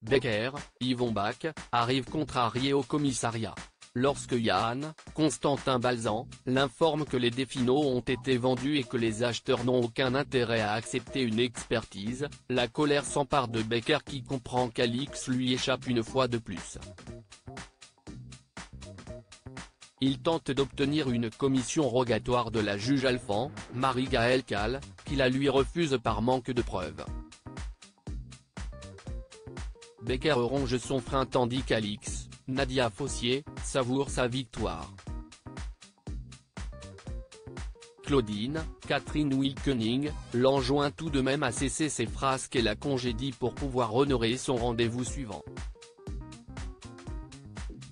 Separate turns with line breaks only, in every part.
Becker, Yvon Bach, arrive contrarié au commissariat. Lorsque Yann, Constantin Balzan, l'informe que les Définaux ont été vendus et que les acheteurs n'ont aucun intérêt à accepter une expertise, la colère s'empare de Becker qui comprend qu'Alix lui échappe une fois de plus. Il tente d'obtenir une commission rogatoire de la juge Alphand, Marie-Gaëlle Calle, qui la lui refuse par manque de preuves. Becker ronge son frein tandis qu'Alix, Nadia Fossier, savoure sa victoire. Claudine, Catherine Wilkening, l'enjoint tout de même à cesser ses frasques et la congédie pour pouvoir honorer son rendez-vous suivant.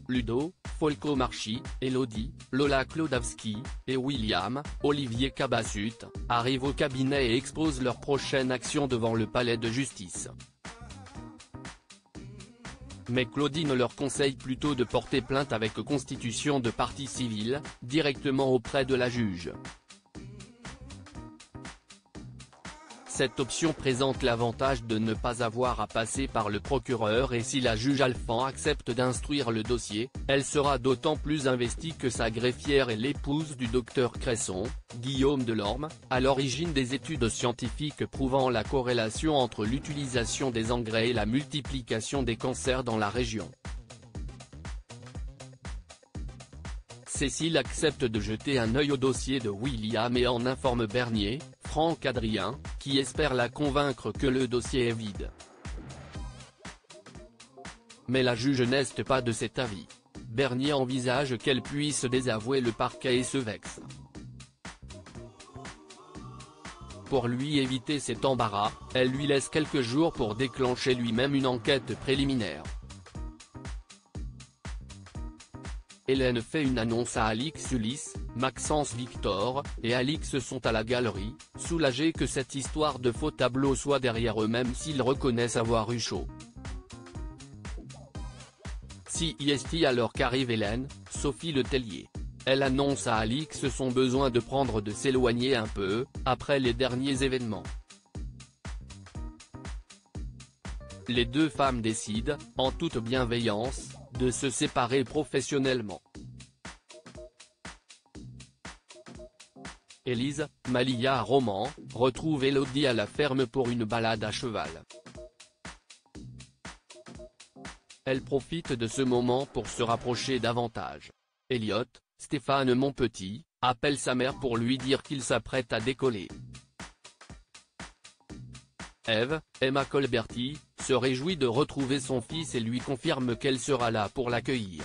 Ludo, Folco Marchi, Elodie, Lola Klodowski, et William, Olivier Cabassut, arrivent au cabinet et exposent leur prochaine action devant le palais de justice. Mais Claudine leur conseille plutôt de porter plainte avec constitution de partie civile, directement auprès de la juge. Cette option présente l'avantage de ne pas avoir à passer par le procureur et si la juge Alphand accepte d'instruire le dossier, elle sera d'autant plus investie que sa greffière est l'épouse du docteur Cresson, Guillaume Delorme, à l'origine des études scientifiques prouvant la corrélation entre l'utilisation des engrais et la multiplication des cancers dans la région. Cécile accepte de jeter un œil au dossier de William et en informe Bernier, Franck Adrien, qui espère la convaincre que le dossier est vide. Mais la juge n'est pas de cet avis. Bernier envisage qu'elle puisse désavouer le parquet et se vexe. Pour lui éviter cet embarras, elle lui laisse quelques jours pour déclencher lui-même une enquête préliminaire. Hélène fait une annonce à Alix Ulysse, Maxence Victor, et Alix sont à la galerie, soulagés que cette histoire de faux tableau soit derrière eux même s'ils reconnaissent avoir eu chaud. CIST alors qu'arrive Hélène, Sophie Letellier. Elle annonce à Alix son besoin de s'éloigner un peu, après les derniers événements. Les deux femmes décident, en toute bienveillance, de se séparer professionnellement. Élise, Malia Roman, retrouve Elodie à la ferme pour une balade à cheval. Elle profite de ce moment pour se rapprocher davantage. Elliot, Stéphane Monpetit, appelle sa mère pour lui dire qu'il s'apprête à décoller. Eve, Emma Colberti, se réjouit de retrouver son fils et lui confirme qu'elle sera là pour l'accueillir.